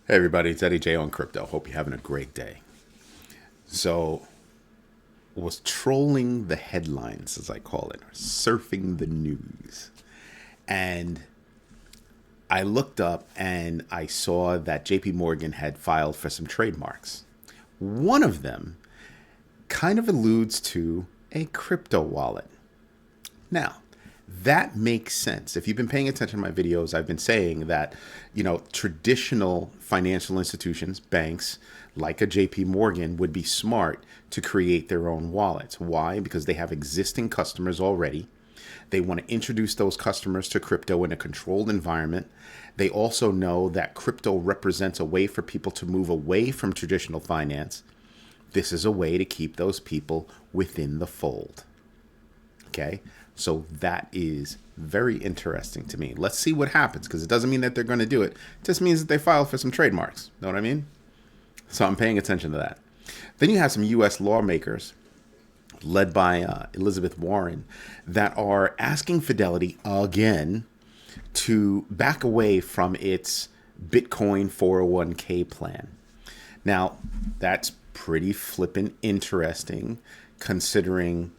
Hey everybody, it's Eddie J on crypto. Hope you're having a great day. So, was trolling the headlines, as I call it, or surfing the news. And I looked up and I saw that JPMorgan had filed for some trademarks. One of them kind of alludes to a crypto wallet. Now, that makes sense. If you've been paying attention to my videos, I've been saying that, traditional financial institutions, banks like a JP Morgan would be smart to create their own wallets. Why? Because they have existing customers already. They want to introduce those customers to crypto in a controlled environment. They also know that crypto represents a way for people to move away from traditional finance. This is a way to keep those people within the fold. Okay, so that is very interesting to me. Let's see what happens, because it doesn't mean that they're going to do it. It just means that they filed for some trademarks. Know what I mean? So I'm paying attention to that. Then you have some U.S. lawmakers led by Elizabeth Warren that are asking Fidelity again to back away from its Bitcoin 401k plan. Now, that's pretty flippin' interesting considering,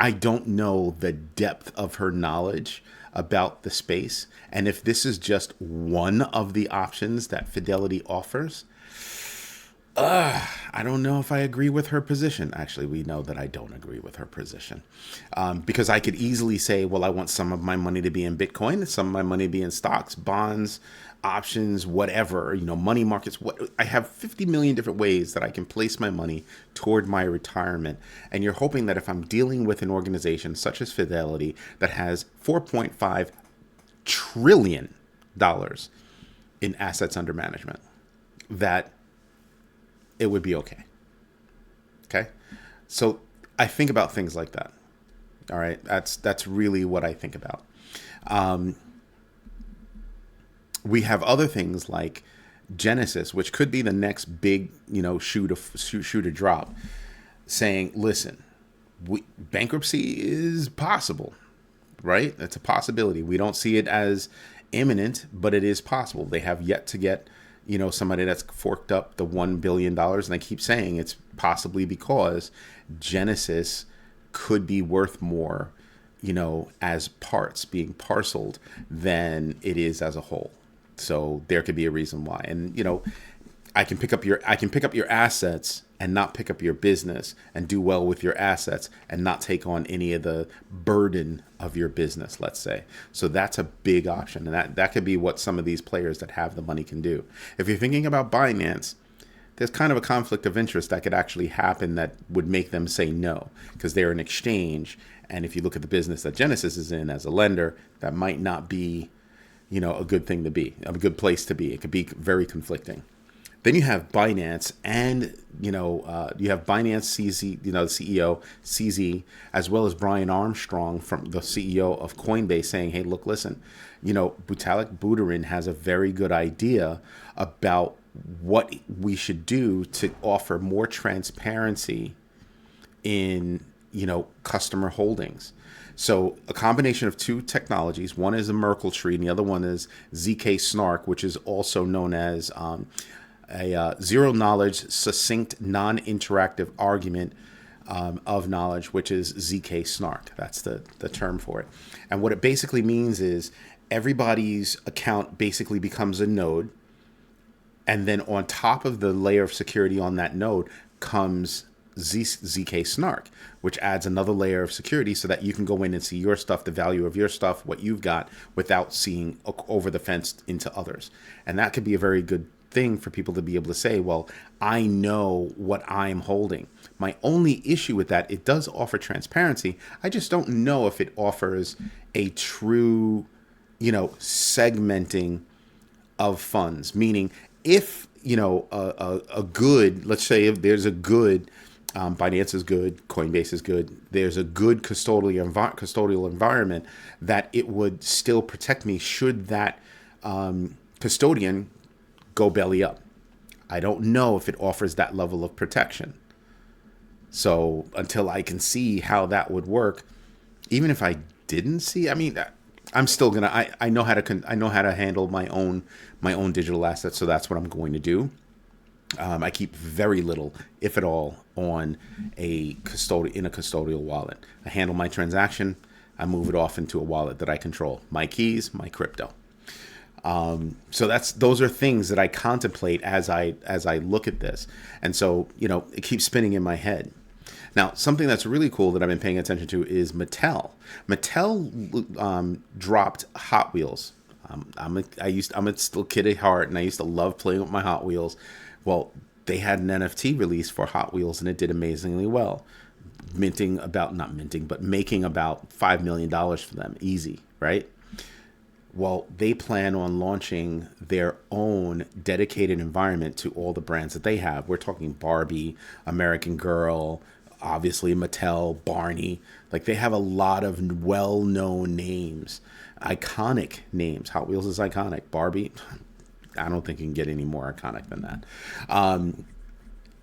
I don't know the depth of her knowledge about the space. And if this is just one of the options that Fidelity offers, I don't know if I agree with her position. Actually, we know that I don't agree with her position, because I could easily say, well, I want some of my money to be in Bitcoin, some of my money to be in stocks, bonds, options, whatever, money markets. I have 50 million different ways that I can place my money toward my retirement. And you're hoping that if I'm dealing with an organization such as Fidelity that has $4.5 trillion in assets under management, that it would be okay. Okay. So I think about things like that. All right. That's really what I think about. We have other things like Genesis, which could be the next big, shoe to drop, saying, listen, bankruptcy is possible, right? It's a possibility. We don't see it as imminent, but it is possible. They have yet to get, somebody that's forked up the $1 billion. And I keep saying it's possibly because Genesis could be worth more, as parts being parceled than it is as a whole. So there could be a reason why. And, I can pick up your assets and not pick up your business, and do well with your assets and not take on any of the burden of your business, let's say. So that's a big option. And that could be what some of these players that have the money can do. If you're thinking about Binance, there's kind of a conflict of interest that could actually happen that would make them say no, because they're an exchange. And if you look at the business that Genesis is in as a lender, that might not be, a good thing to be, a good place to be. It could be very conflicting. Then you have Binance and, you have Binance CZ, the CEO, CZ, as well as Brian Armstrong, from the CEO of Coinbase, saying, hey, look, listen, Vitalik Buterin has a very good idea about what we should do to offer more transparency in, customer holdings. So a combination of two technologies. One is a Merkle tree, and the other one is ZK Snark, which is also known as a zero knowledge, succinct, non-interactive argument of knowledge, which is ZK Snark. That's the term for it. And what it basically means is everybody's account basically becomes a node. And then on top of the layer of security on that node comes ZK Snark, which adds another layer of security so that you can go in and see your stuff, the value of your stuff, what you've got, without seeing over the fence into others. And that could be a very good thing for people to be able to say, well, I know what I'm holding. My only issue with that, it does offer transparency. I just don't know if it offers a true, segmenting of funds. Meaning, if, a good, let's say if there's a good, Binance is good, Coinbase is good, there's a good custodial environment, that it would still protect me should that custodian go belly up. I don't know if it offers that level of protection. So until I can see how that would work, even if I didn't see, I'm still gonna. I know how to. I know how to handle my own digital assets. So that's what I'm going to do. I keep very little, if at all, on a custodial wallet. I handle my transaction. I move it off into a wallet that I control. My keys, my crypto. So those are things that I contemplate as I look at this, and so it keeps spinning in my head. Now, something that's really cool that I've been paying attention to is Mattel. Mattel dropped Hot Wheels. I'm a still kid at heart, and I used to love playing with my Hot Wheels. Well, they had an NFT release for Hot Wheels, and it did amazingly well, making about $5 million for them, easy, right? Well, they plan on launching their own dedicated environment to all the brands that they have. We're talking Barbie, American Girl, obviously Mattel, Barney. Like, they have a lot of well-known names, iconic names. Hot Wheels is iconic. Barbie, I don't think you can get any more iconic than that.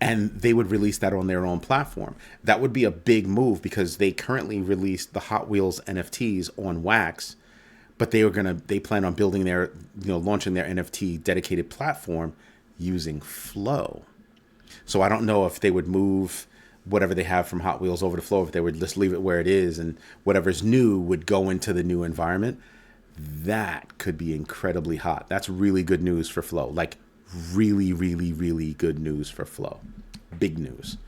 And they would release that on their own platform. That would be a big move because they currently released the Hot Wheels NFTs on Wax, but they plan on building launching their NFT dedicated platform using Flow. So I don't know if they would move whatever they have from Hot Wheels over to Flow, if they would just leave it where it is and whatever's new would go into the new environment. That could be incredibly hot. That's really good news for Flow. Like, really, really, really good news for Flow. Big news,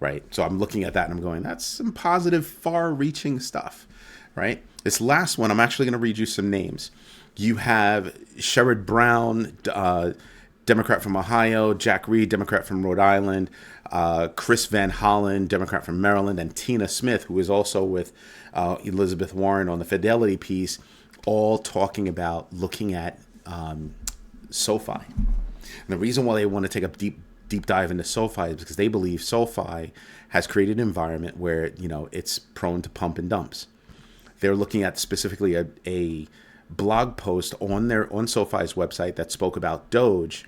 right? So I'm looking at that and I'm going, that's some positive, far-reaching stuff, right? This last one, I'm actually going to read you some names. You have Sherrod Brown, Democrat from Ohio, Jack Reed, Democrat from Rhode Island, Chris Van Hollen, Democrat from Maryland, and Tina Smith, who is also with Elizabeth Warren on the Fidelity piece, all talking about looking at SoFi. And the reason why they want to take a deep dive into SoFi is because they believe SoFi has created an environment where it's prone to pump and dumps. They're looking at specifically a blog post on SoFi's website that spoke about Doge.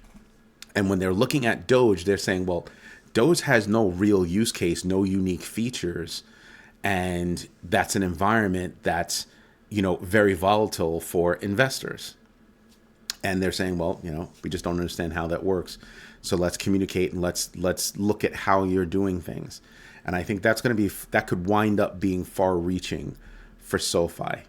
And when they're looking at Doge, they're saying, well, Doge has no real use case, no unique features. And that's an environment that's, very volatile for investors. And they're saying, well, we just don't understand how that works. So let's communicate and let's look at how you're doing things. And I think that could wind up being far reaching for SoFi,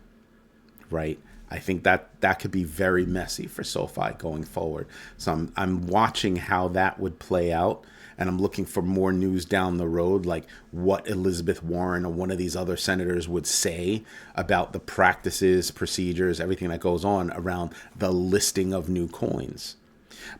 right? I think that could be very messy for SoFi going forward. So I'm watching how that would play out, and I'm looking for more news down the road, like what Elizabeth Warren or one of these other senators would say about the practices, procedures, everything that goes on around the listing of new coins.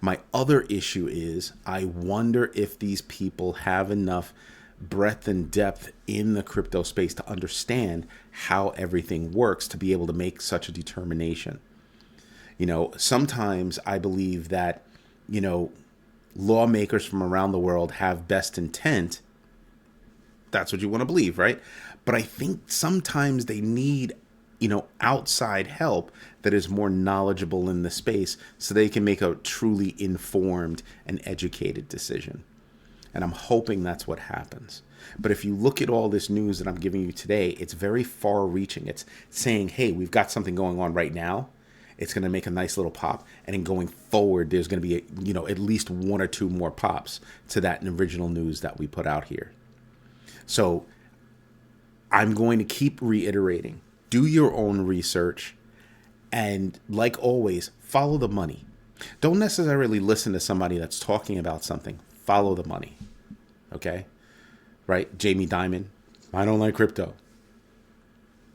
My other issue is I wonder if these people have enough breadth and depth in the crypto space to understand how everything works to be able to make such a determination. Sometimes I believe that, lawmakers from around the world have best intent. That's what you want to believe, right? But I think sometimes they need, outside help that is more knowledgeable in the space so they can make a truly informed and educated decision. And I'm hoping that's what happens. But if you look at all this news that I'm giving you today, it's very far reaching. It's saying, hey, we've got something going on right now. It's going to make a nice little pop. And then going forward, there's going to be, at least one or two more pops to that original news that we put out here. So I'm going to keep reiterating, do your own research. And like always, follow the money. Don't necessarily listen to somebody that's talking about something. Follow the money. Okay? Right? Jamie Dimon, I don't like crypto.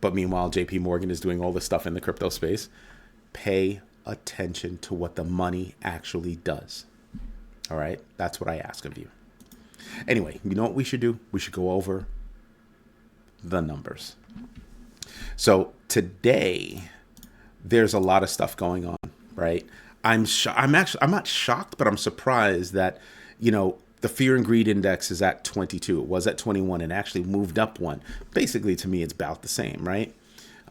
But meanwhile, JPMorgan is doing all this stuff in the crypto space. Pay attention to what the money actually does. All right? That's what I ask of you. Anyway, you know what we should do? We should go over the numbers. So today, there's a lot of stuff going on, right? I'm not shocked, but I'm surprised that, the fear and greed index is at 22. It was at 21 and actually moved up one. Basically, to me, it's about the same, right?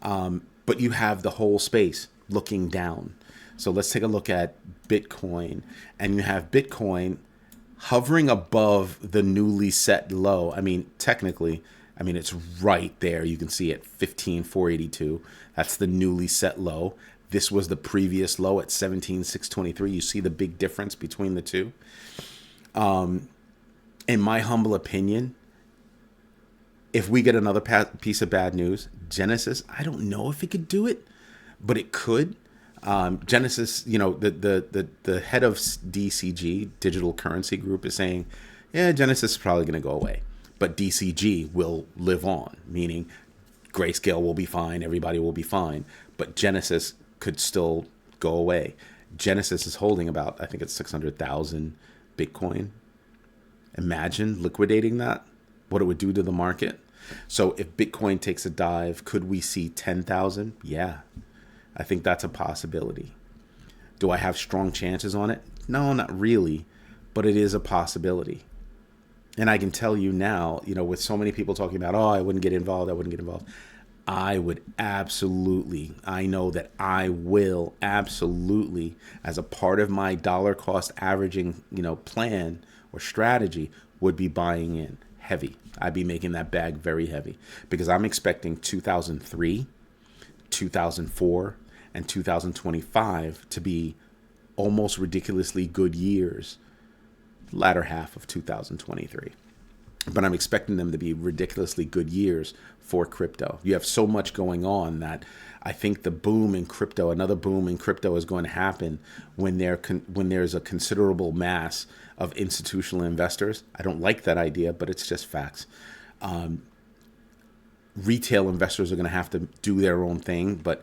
But you have the whole space looking down. So let's take a look at Bitcoin. And you have Bitcoin hovering above the newly set low. I mean, technically, I mean, it's right there. You can see it, 15,482. That's the newly set low. This was the previous low at 17,623. You see the big difference between the two. In my humble opinion, if we get another piece of bad news, Genesis, I don't know if it could do it, but it could. Genesis, you know, the head of DCG, Digital Currency Group, is saying, yeah, Genesis is probably going to go away, but DCG will live on, meaning Grayscale will be fine, everybody will be fine, but Genesis could still go away. Genesis is holding about, I think it's 600,000 Bitcoin. Imagine liquidating that, what it would do to the market. So if Bitcoin takes a dive, could we see 10,000? Yeah, I think that's a possibility. Do I have strong chances on it? No, not really, but it is a possibility. And I can tell you now, you know, with so many people talking about, oh, I wouldn't get involved, I would absolutely, I know that I will absolutely, as a part of my dollar cost averaging, you know, plan or strategy, would be buying in heavy. I'd be making that bag very heavy because I'm expecting 2003, 2004, and 2025 to be almost ridiculously good years, latter half of 2023. But I'm expecting them to be ridiculously good years for crypto. You have so much going on that I think the boom in crypto, another boom in crypto, is going to happen when there's a considerable mass of institutional investors. I don't like that idea, but it's just facts. Retail investors are going to have to do their own thing, but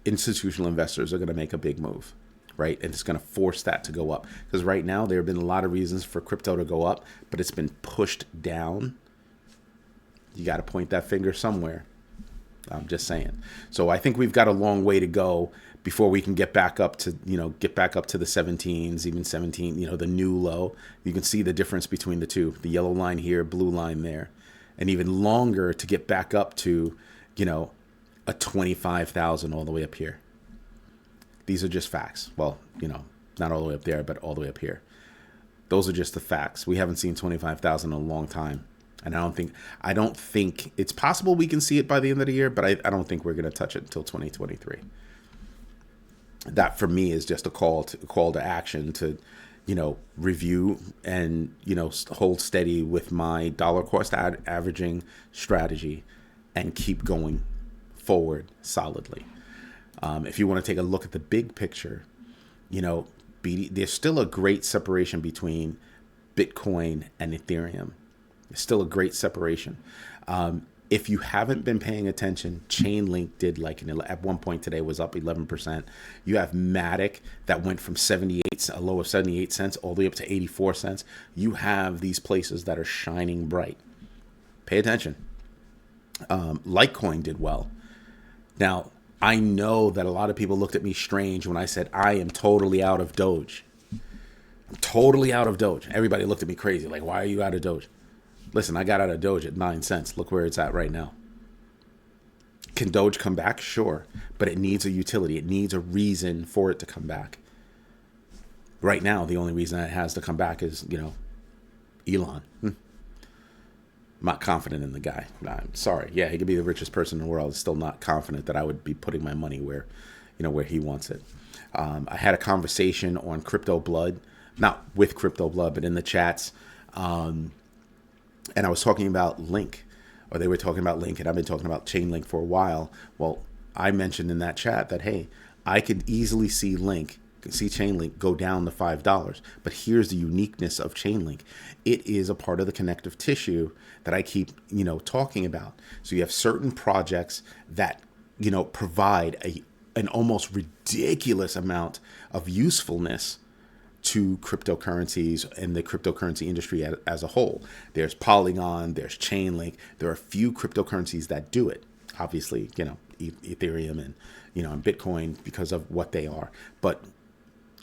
institutional investors are going to make a big move, right? And it's going to force that to go up. Because right now, there have been a lot of reasons for crypto to go up, but it's been pushed down. You got to point that finger somewhere. I'm just saying. So I think we've got a long way to go before we can get back up to, you know, the 17s, even 17, you know, the new low. You can see the difference between the two, the yellow line here, blue line there, and even longer to get back up to, you know, a 25,000 all the way up here. These are just facts. Well, you know, not all the way up there, but all the way up here. Those are just the facts. We haven't seen 25,000 in a long time. And I don't think it's possible we can see it by the end of the year, but I don't think we're going to touch it until 2023. That for me is just a call to action to, you know, review and, you know, hold steady with my dollar cost averaging strategy and keep going forward solidly. If you want to take a look at the big picture, you know, there's still a great separation between Bitcoin and Ethereum. It's still a great separation. If you haven't been paying attention, Chainlink did at one point today was up 11%. You have Matic that went from a low of 78 cents all the way up to 84 cents. You have these places that are shining bright. Pay attention. Litecoin did well. Now, I know that a lot of people looked at me strange when I said I am totally out of Doge. I'm totally out of Doge. Everybody looked at me crazy, like, why are you out of Doge? Listen, I got out of Doge at 9 cents. Look where it's at right now. Can Doge come back? Sure. But it needs a utility. It needs a reason for it to come back. Right now, the only reason it has to come back is, you know, Elon. I'm not confident in the guy. I'm sorry. Yeah, he could be the richest person in the world. Still not confident that I would be putting my money where he wants it. I had a conversation on Crypto Blood, not with Crypto Blood, but in the chats. And I was talking about Link, or they were talking about Link, and I've been talking about Chainlink for a while. Well, I mentioned in that chat that, hey, I could easily see Chainlink go down to $5. But here's the uniqueness of Chainlink. It is a part of the connective tissue that I keep, you know, talking about. So you have certain projects that, you know, provide an almost ridiculous amount of usefulness to cryptocurrencies and the cryptocurrency industry as a whole. There's Polygon, there's Chainlink. There are a few cryptocurrencies that do it. Obviously, you know, Ethereum and, you know, and Bitcoin because of what they are. But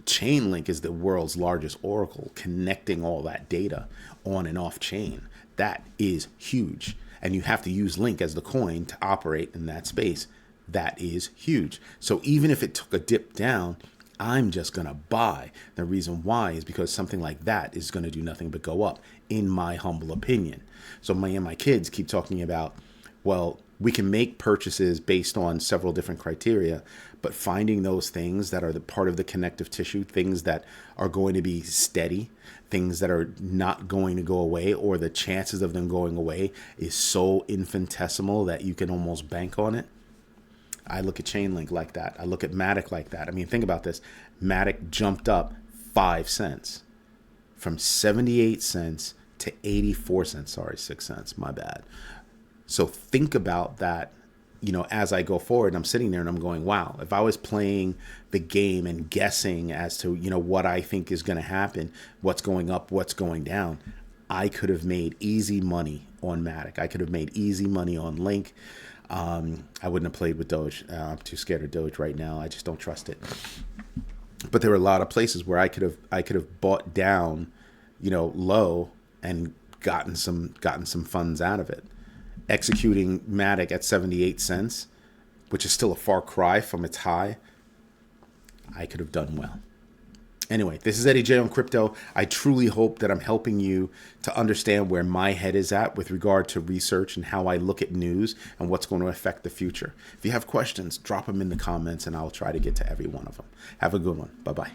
Chainlink is the world's largest oracle connecting all that data on and off chain. That is huge. And you have to use Link as the coin to operate in that space. That is huge. So even if it took a dip down, I'm just going to buy. The reason why is because something like that is going to do nothing but go up, in my humble opinion. So my kids keep talking about, well, we can make purchases based on several different criteria, but finding those things that are the part of the connective tissue, things that are going to be steady, things that are not going to go away, or the chances of them going away is so infinitesimal that you can almost bank on it. I look at Chainlink like that. I look at Matic like that. I mean, think about this. Matic jumped up 5 cents from 78 cents to 84 cents. Sorry, 6 cents. My bad. So think about that, as I go forward, and I'm sitting there and I'm going, wow, if I was playing the game and guessing as to, what I think is going to happen, what's going up, what's going down, I could have made easy money on Matic. I could have made easy money on Link. I wouldn't have played with Doge. I'm too scared of Doge right now. I just don't trust it. But there were a lot of places where I could have bought down, low and gotten some funds out of it. Executing Matic at 78 cents, which is still a far cry from its high, I could have done well. Anyway, this is Eddie J on crypto. I truly hope that I'm helping you to understand where my head is at with regard to research and how I look at news and what's going to affect the future. If you have questions, drop them in the comments and I'll try to get to every one of them. Have a good one. Bye-bye.